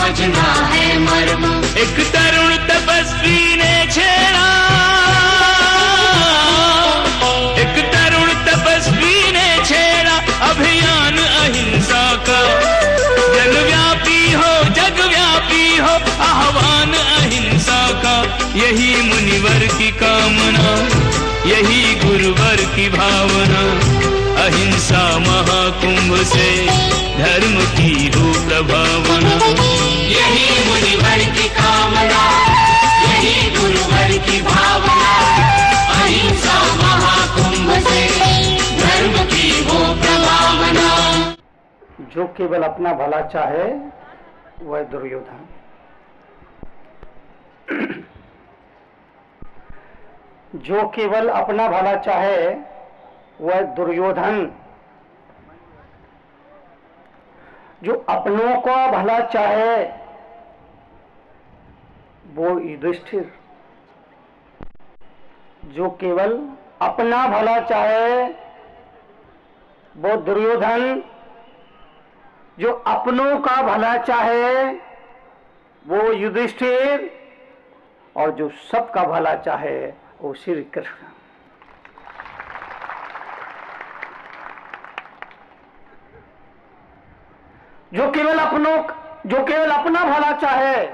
समझना है मर्म। एक तरुण तपस्वी ने छेड़ा, एक तरुण तपस्वी ने छेड़ा अभियान अहिंसा का। जगव्यापी हो आह्वान अहिंसा का। यही मुनिवर की कामना, यही गुरुवर की भावना। अहिंसा महाकुंभ से धर्म की हो प्रभावना। यही मुनिवर की कामना, यही गुरुवर की भावना। अहिंसा महाकुंभ से धर्म की हो प्रभावना। जो केवल अपना भला चाहे वह दुर्योधन। जो केवल अपना भला चाहे वह दुर्योधन। जो अपनों का भला चाहे वो युधिष्ठिर। जो केवल अपना भला चाहे वो दुर्योधन। जो अपनों का भला चाहे वो युधिष्ठिर। और जो सबका भला चाहे वो श्री कृष्ण। जो केवल अपना भला चाहे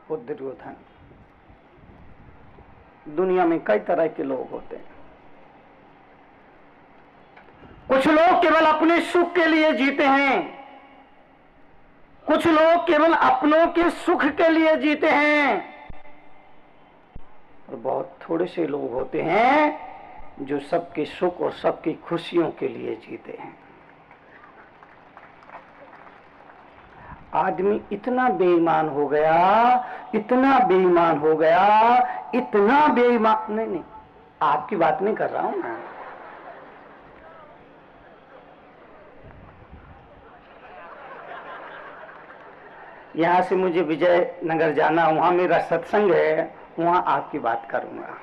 वो दुर्योधन। दुनिया में कई तरह के लोग होते हैं। कुछ लोग केवल अपने सुख के लिए जीते हैं, कुछ लोग केवल अपनों के सुख के लिए जीते हैं, और बहुत थोड़े से लोग होते हैं जो सबके सुख और सबकी खुशियों के लिए जीते हैं। आदमी इतना बेईमान हो गया, इतना बेईमान हो गया, इतना बेईमान। नहीं, आपकी बात नहीं कर रहा हूं मैं। यहां से मुझे विजयनगर जाना, वहां मेरा सत्संग है, वहां आपकी बात करूंगा।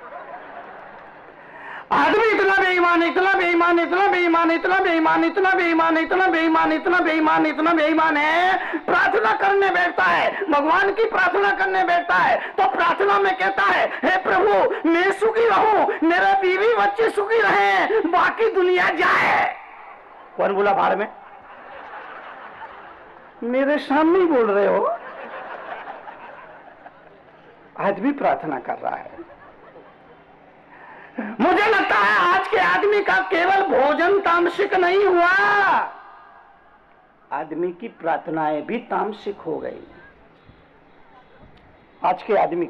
आदमी इतना बेईमान, इतना बेईमान, इतना बेईमान, इतना बेईमान, इतना बेईमान, इतना बेईमान, इतना बेईमान, इतना बेईमान है। प्रार्थना करने बैठता है, भगवान की प्रार्थना करने बैठता है तो प्रार्थना में कहता है, हे प्रभु मैं सुखी रहूं, मेरे बीवी बच्चे सुखी रहे, बाकी दुनिया जाए। कौन बोला बाहर में? मेरे सामने ही बोल रहे हो। आदमी प्रार्थना कर रहा है। मुझे लगता है आज के आदमी का केवल भोजन तामसिक नहीं हुआ, आदमी की प्रार्थनाएं भी तामसिक हो गई। आज के आदमी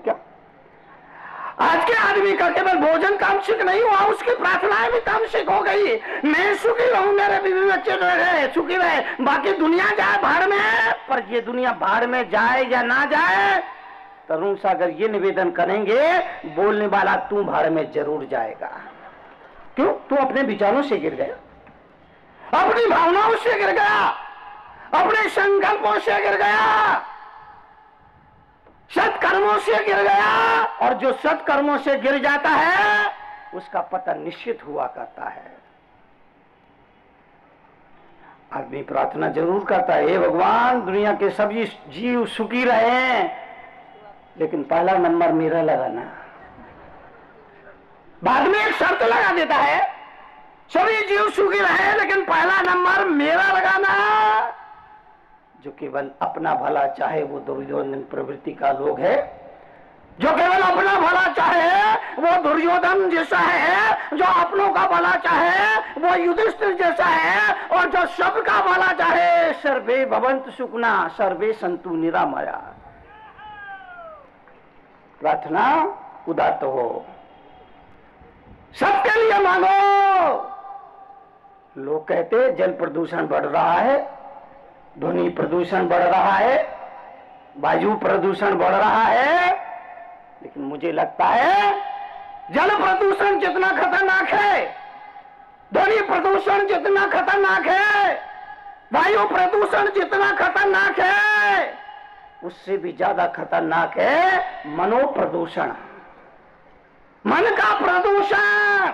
का केवल भोजन तामसिक नहीं हुआ, उसकी प्रार्थनाएं भी तामसिक हो गई। मैं सुखी रहूं, मेरे बीवी बच्चे रहे, सुखी रहे, बाकी दुनिया जाए भाड़ में। पर ये दुनिया भाड़ में जाए या ना जाए, तरुण सागर ये निवेदन करेंगे, बोलने वाला तू भाड़ में जरूर जाएगा। क्यों? तू अपने विचारों से गिर गया, अपनी भावनाओं से गिर गया, अपने संकल्पों से गिर गया, सत्कर्मों से गिर गया। और जो सत्कर्मों से गिर जाता है उसका पतन निश्चित हुआ करता है। आदमी प्रार्थना जरूर करता है, हे भगवान दुनिया के सभी जीव सुखी रहे, लेकिन पहला नंबर मेरा लगाना। बाद में एक शर्त लगा देता है, सभी जीव सुखी रहे लेकिन पहला नंबर मेरा लगाना। जो केवल अपना भला चाहे वो दुर्योधन प्रवृत्ति का लोग है। जो केवल अपना भला चाहे वो दुर्योधन जैसा है, जो अपनों का भला चाहे वो युधिष्ठिर जैसा है, और जो सबका भला चाहे सर्वे भवन्तु सुखिना सर्वे सन्तु निरामया। प्रार्थना उदात्त हो, सबके लिए मांगो। लोग कहते जल प्रदूषण बढ़ रहा है, ध्वनि प्रदूषण बढ़ रहा है, वायु प्रदूषण बढ़ रहा है, लेकिन मुझे लगता है जल प्रदूषण जितना खतरनाक है, ध्वनि प्रदूषण जितना खतरनाक है, वायु प्रदूषण जितना खतरनाक है, उससे भी ज्यादा खतरनाक है मनो प्रदूषण, मन का प्रदूषण।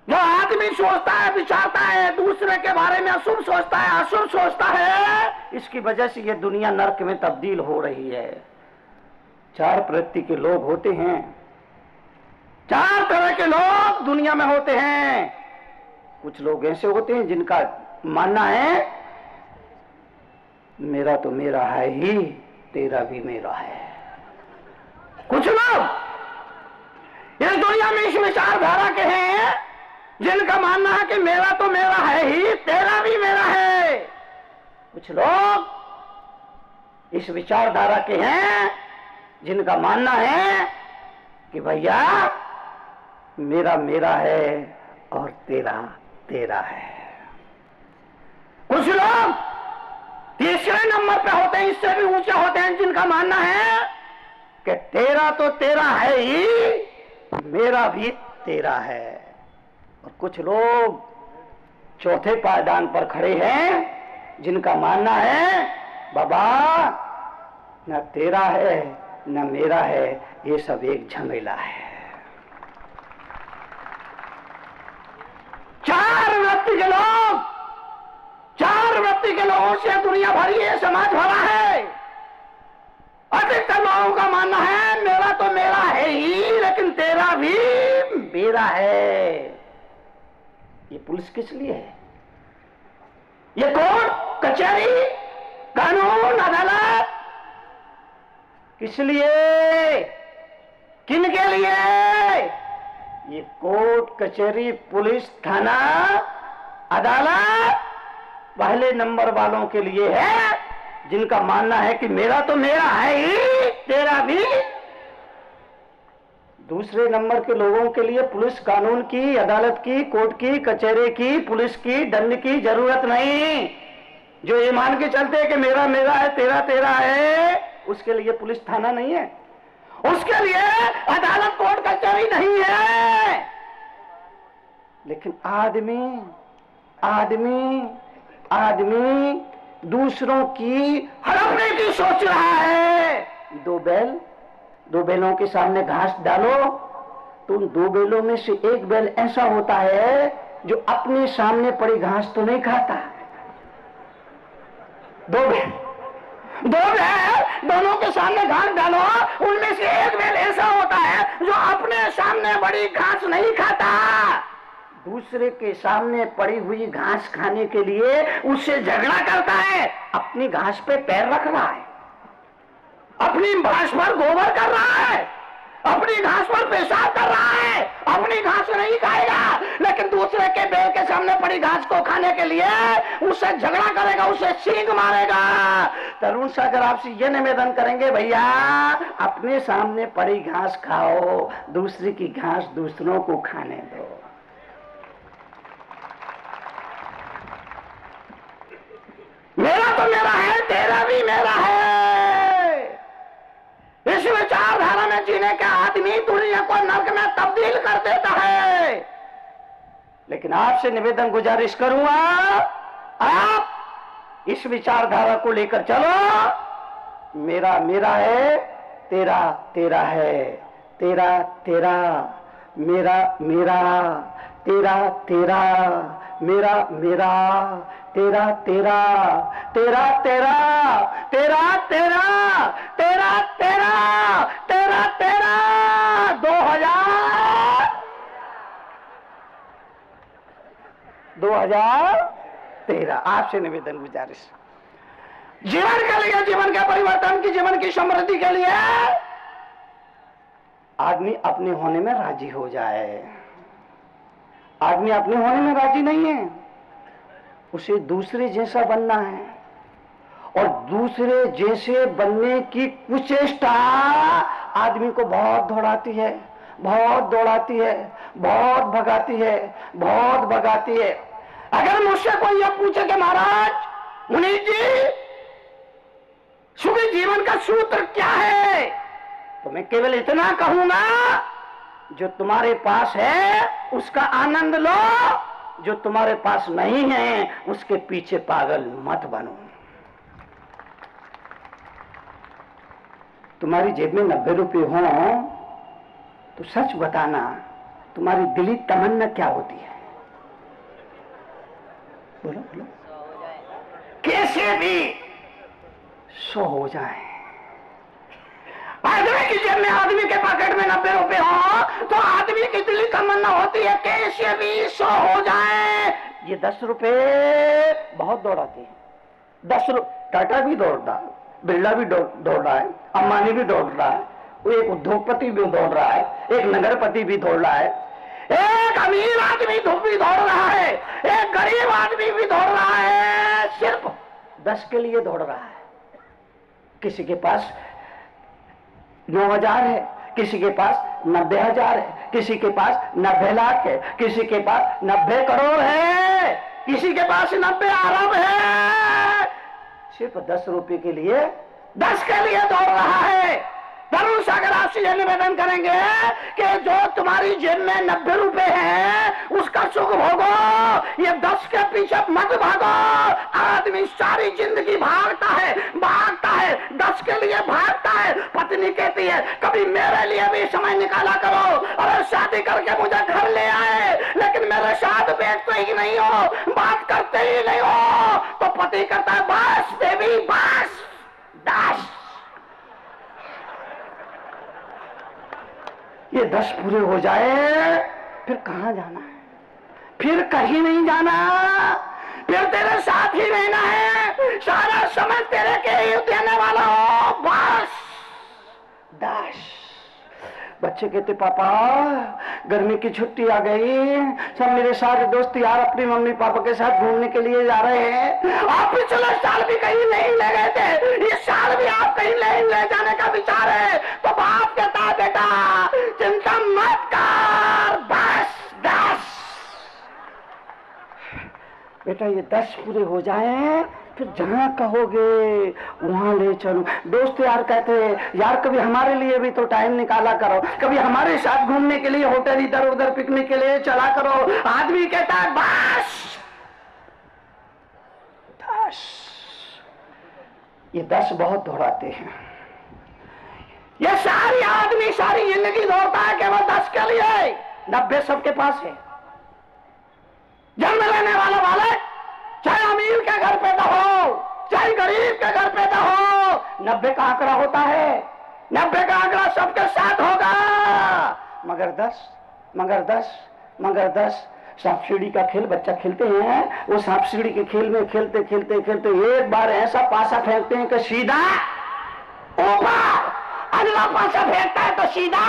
जो आदमी सोचता है, विचारता है, दूसरे के बारे में अशुभ सोचता है, अशुभ सोचता है, इसकी वजह से ये दुनिया नरक में तब्दील हो रही है। 4 प्रवृत्ति के लोग होते हैं, 4 तरह के लोग दुनिया में होते हैं। कुछ लोग ऐसे होते हैं जिनका मानना है मेरा तो मेरा है ही, तेरा भी मेरा है। कुछ लोग इस दुनिया में इस विचारधारा के हैं जिनका मानना है कि मेरा तो मेरा है ही, तेरा भी मेरा है। कुछ लोग इस विचारधारा के हैं जिनका मानना है कि भैया मेरा मेरा है और तेरा तेरा है। कुछ लोग तीसरे नंबर पे होते हैं, इससे भी ऊंचे होते हैं, जिनका मानना है कि तेरा तो तेरा है ही, मेरा भी तेरा है। और कुछ लोग चौथे पायदान पर खड़े हैं जिनका मानना है बाबा न तेरा है न मेरा है, ये सब एक झमेला है। 4 वृत्ति के लोग, 4 वृत्ति के लोगों से दुनिया भरी है, समाज भरा है। अधिकतर लोगों का मानना है मेरा तो मेरा है ही, लेकिन तेरा भी मेरा है। ये पुलिस किस लिए है? ये कोर्ट कचहरी कानून अदालत किस लिए, किन के लिए? ये कोर्ट कचहरी पुलिस थाना अदालत पहले नंबर वालों के लिए है, जिनका मानना है कि मेरा तो मेरा है ही, तेरा भी। दूसरे नंबर के लोगों के लिए पुलिस कानून की, अदालत की, कोर्ट की, कचहरी की, पुलिस की, दंड की जरूरत नहीं। जो ये मान के चलते हैं कि मेरा मेरा है, तेरा तेरा है, उसके लिए पुलिस थाना नहीं है, उसके लिए अदालत कोर्ट कचहरी नहीं है। लेकिन आदमी आदमी आदमी दूसरों की हड़पने की सोच रहा है। 2 बैलों के सामने घास डालो तो उन 2 बैलों में से एक बैल ऐसा होता है जो अपने सामने पड़ी घास तो नहीं खाता। 2 बैल दोनों के सामने घास डालो, उनमें से एक बैल ऐसा होता है जो अपने सामने बड़ी घास नहीं खाता, दूसरे के सामने पड़ी हुई घास खाने के लिए उससे झगड़ा करता है। अपनी घास पे पैर रख रहा है, अपनी घास पर गोबर कर रहा है, अपनी घास पर पेशाब कर रहा है, अपनी घास नहीं खाएगा, लेकिन दूसरे के बैल के सामने पड़ी घास को खाने के लिए उससे झगड़ा करेगा, उससे सींग मारेगा। तरुण सागर आपसे ये निवेदन करेंगे, भैया अपने सामने पड़ी घास खाओ, दूसरी की घास दूसरों को खाने दो। मेरा तो मेरा है, तेरा भी मेरा है। इस विचारधारा में जीने का आदमी दुनिया को नरक में तब्दील कर देता है। लेकिन आपसे निवेदन गुजारिश करूंगा, आप इस विचारधारा को लेकर चलो। मेरा मेरा है, तेरा तेरा है, तेरा तेरा, मेरा मेरा, तेरा तेरा, मेरा मेरा, तेरा तेरा, तेरा तेरा, तेरा तेरा, तेरा तेरा, तेरा तेरा। 2013 आपसे निवेदन गुजारिश, जीवन के लिए, जीवन के परिवर्तन की, जीवन की समृद्धि के लिए आदमी अपने होने में राजी हो जाए। आदमी अपने होने में राजी नहीं है, उसे दूसरे जैसा बनना है, और दूसरे जैसे बनने की कुचेष्टा आदमी को बहुत दौड़ाती है, बहुत दौड़ाती है, बहुत भगाती है, बहुत भगाती है। अगर मुझसे कोई यह पूछे कि महाराज मुनि जी सुखी जीवन का सूत्र क्या है, तो मैं केवल इतना कहूंगा, जो तुम्हारे पास है उसका आनंद लो, जो तुम्हारे पास नहीं है उसके पीछे पागल मत बनो। तुम्हारी जेब में 90 रुपये हो तो सच बताना, तुम्हारी दिली तमन्ना क्या होती है? बोलो बोलो, कैसे भी 100 हो जाए। आदमी की जेब में, आदमी के पॉकेट में 90 रुपए हो तो आदमी की दिली तमन्ना होती है कैसे भी 100 हो जाए। ये 10 रुपए बहुत दौड़ाते हैं। 10 रुपए टाटा भी दौड़ रहा है, बिरला भी दौड़ रहा है, अंबानी भी दौड़ रहा है, वो एक उद्योगपति भी दौड़ रहा है, एक नगरपति भी दौड़ रहा है, एक अमीर आदमी भी दौड़ रहा है, एक गरीब आदमी भी दौड़ रहा है, सिर्फ 10 के लिए दौड़ रहा है। किसी के पास 9,000 है, किसी के पास 90,000 है, किसी के पास 90 लाख है, किसी के पास 90 करोड़ है, किसी के पास 90 अरब है। सिर्फ 10 रुपए के लिए, 10 के लिए दौड़ रहा है। तरुण सागर आपसे यह निवेदन करेंगे कि जो तुम्हारी जेब में 90 रुपए हैं उसका सुख भोगो, ये 10 के पीछे मत भागो। आदमी सारी जिंदगी भागता है 10 के लिए भागता है। पत्नी कहती है कभी मेरे लिए भी समय निकाला करो, अरे शादी करके मुझे घर ले आए लेकिन मेरे साथ बैठते ही नहीं हो, बात करते ही नहीं हो, तो पति कहता है बस बेबी बस 10। ये 10 पूरे हो जाए फिर कहां जाना है, फिर कहीं नहीं जाना, फिर तेरे साथ ही रहना है, सारा समय तेरे के ही देने वाला हो, बस 10। बच्चे कहते पापा गर्मी की छुट्टी आ गई, सब मेरे सारे दोस्त यार अपनी मम्मी पापा के साथ घूमने के लिए जा रहे हैं। आप पिछले साल भी कहीं नहीं ले गए थे, इस साल भी आप कहीं नहीं ले जाने का विचार है। तो बाप कहता है बेटा चिंता मत कर, बस 10। बेटा ये 10 पूरे हो जाए फिर जहां कहोगे वहां ले चलो। दोस्त यार कहते हैं यार कभी हमारे लिए भी तो टाइम निकाला करो, कभी हमारे साथ घूमने के लिए होटल इधर उधर पिकनिक के लिए चला करो। आदमी कहता है बस 10। ये 10 बहुत दौड़ाते हैं। ये सारी आदमी सारी जिंदगी दौड़ता है केवल 10 के लिए, 90 सबके पास है। जन्म लेने वाले चाहे अमीर के घर पैदा हो चाहे गरीब के घर पैदा हो, 90 का आंकड़ा होता है, 90 का आंकड़ा सबके साथ होगा। मगर 10 सांप सीढ़ी का खेल बच्चा खेलते हैं, वो सांप सीढ़ी के खेल में खेलते खेलते खेलते एक बार ऐसा पासा फेंकते हैं कि सीधा ऊपर, अगला पासा फेंकता है तो सीधा।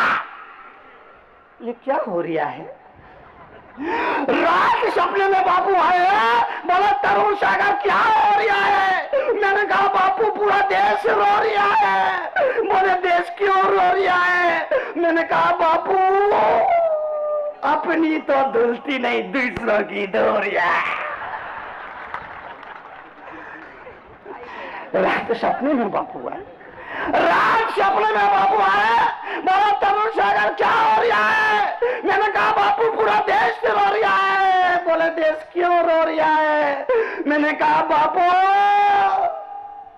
ये क्या हो रहा है? रात सपने में बापू आए, बोला तरुण सागर क्या हो रहा है? मैंने कहा बापू पूरा देश रो रहा है। बोले देश क्यों रो रहा है? मैंने कहा बापू अपनी तो धुलती नहीं दूसरों की धो रहा है। रात सपने में बापू आए, रात सपने में बापू आए, बोला तरुण सागर क्या हो रहा है? मैंने कहा बापू पूरा देश रो रहा है। बोले देश क्यों रो रहा है? मैंने कहा बापू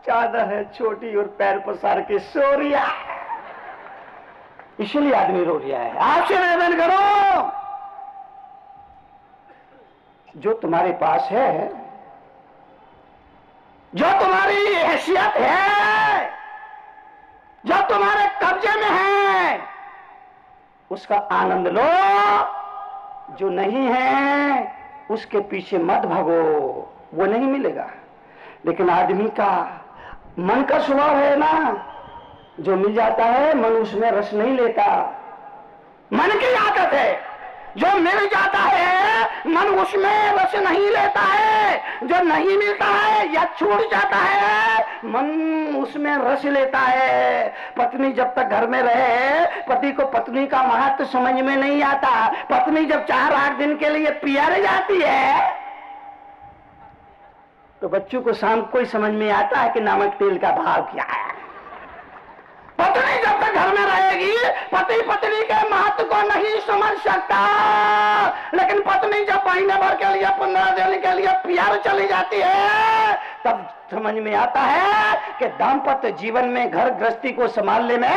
चादर है छोटी और पैर पसार के सो रहा है, इसलिए आदमी रो रहा है। आपसे निवेदन करो जो तुम्हारे पास है, जो तुम्हारी हैसियत है, जो तुम्हारे कब्जे में है, उसका आनंद लो। जो नहीं है उसके पीछे मत भागो, वो नहीं मिलेगा। लेकिन आदमी का मन का स्वभाव है ना, जो मिल जाता है मन उसमें रस नहीं लेता। मन की आदत है, जो मिल जाता है मन उसमें रस नहीं लेता है, जो नहीं मिलता है या छूट जाता है मन उसमें रस लेता है। पत्नी जब तक घर में रहे पति को पत्नी का महत्व समझ में नहीं आता। पत्नी जब 4-8 दिन के लिए पियर जाती है तो बच्चों को शाम को ही समझ में आता है कि नमक तेल का भाव क्या है। पत्नी जब तक घर में रहेगी पति पत्नी के महत्व को नहीं समझ सकता। लेकिन पत्नी जब महीने भर के लिए 15 दिन के लिए पियर चली जाती है तब समझ में आता है कि दाम्पत्य जीवन में घर गृहस्थी को संभालने में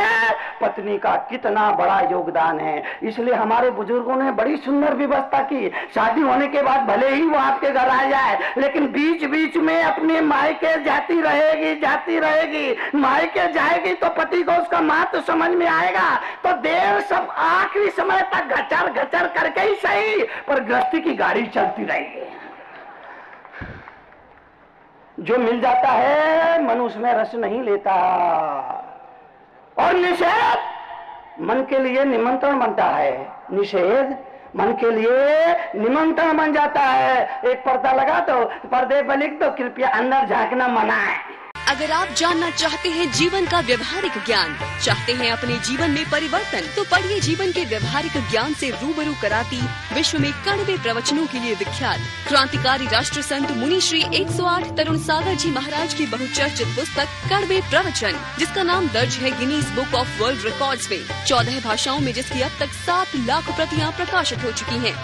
पत्नी का कितना बड़ा योगदान है। इसलिए हमारे बुजुर्गों ने बड़ी सुंदर व्यवस्था की। शादी होने के बाद भले ही वो आपके घर आ जाए, लेकिन बीच बीच में अपने मायके जाती रहेगी। मायके जाएगी तो पति को उसका महत्व समझ में आएगा। तो देर सब आखिरी समय तक घचर करके ही सही, पर गृहस्थी की गाड़ी चलती रहेगी। जो मिल जाता है मन उसमें रस नहीं लेता। और निषेध मन के लिए निमंत्रण बनता है। निषेध मन के लिए निमंत्रण बन जाता है। एक पर्दा लगा दो, पर्दे पर लिख दो कृपया अंदर झांकना मना है। अगर आप जानना चाहते हैं जीवन का व्यवहारिक ज्ञान, चाहते हैं अपने जीवन में परिवर्तन, तो पढ़िए जीवन के व्यवहारिक ज्ञान से रूबरू कराती विश्व में कड़वे प्रवचनों के लिए विख्यात क्रांतिकारी राष्ट्र संत मुनि श्री 108 तरुण सागर जी महाराज की बहुचर्चित पुस्तक कड़वे प्रवचन, जिसका नाम दर्ज है Guinness book of world records में, 14 भाषाओं में, जिसकी अब तक 7 लाख प्रतियां प्रकाशित हो चुकी हैं।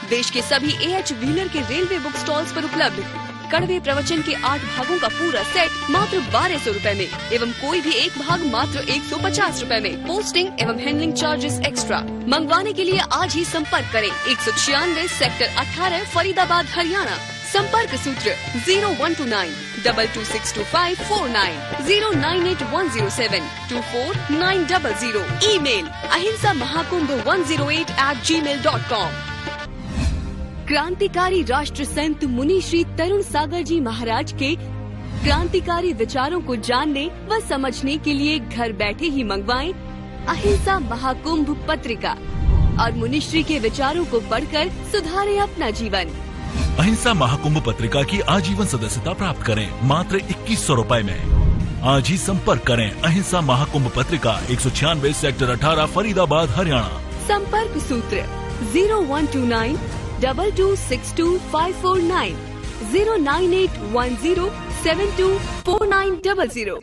देश के सभी AH व्हीलर के रेलवे बुक स्टॉल्स पर उपलब्ध कड़वे प्रवचन के 8 भागों का पूरा सेट मात्र 1200 रुपए में एवं कोई भी एक भाग मात्र 150 रुपए में। पोस्टिंग एवं हैंडलिंग चार्जेस एक्स्ट्रा। मंगवाने के लिए आज ही संपर्क करें 196 सेक्टर 18 फरीदाबाद हरियाणा। संपर्क सूत्र 0129 226254 098 2490 ईमेल ahimsamahakumbh108@gmail.com। क्रांतिकारी राष्ट्र संत मुनि श्री तरुण सागर जी महाराज के क्रांतिकारी विचारों को जानने व समझने के लिए घर बैठे ही मंगवाएं अहिंसा महाकुंभ पत्रिका और मुनि श्री के विचारों को पढ़कर सुधारें अपना जीवन। अहिंसा महाकुंभ पत्रिका की आजीवन सदस्यता प्राप्त करें मात्र 2100 रुपए में। आज ही संपर्क करें अहिंसा महाकुंभ पत्रिका 196 सेक्टर 18 फरीदाबाद हरियाणा। संपर्क सूत्र 0129 226254 09810724900।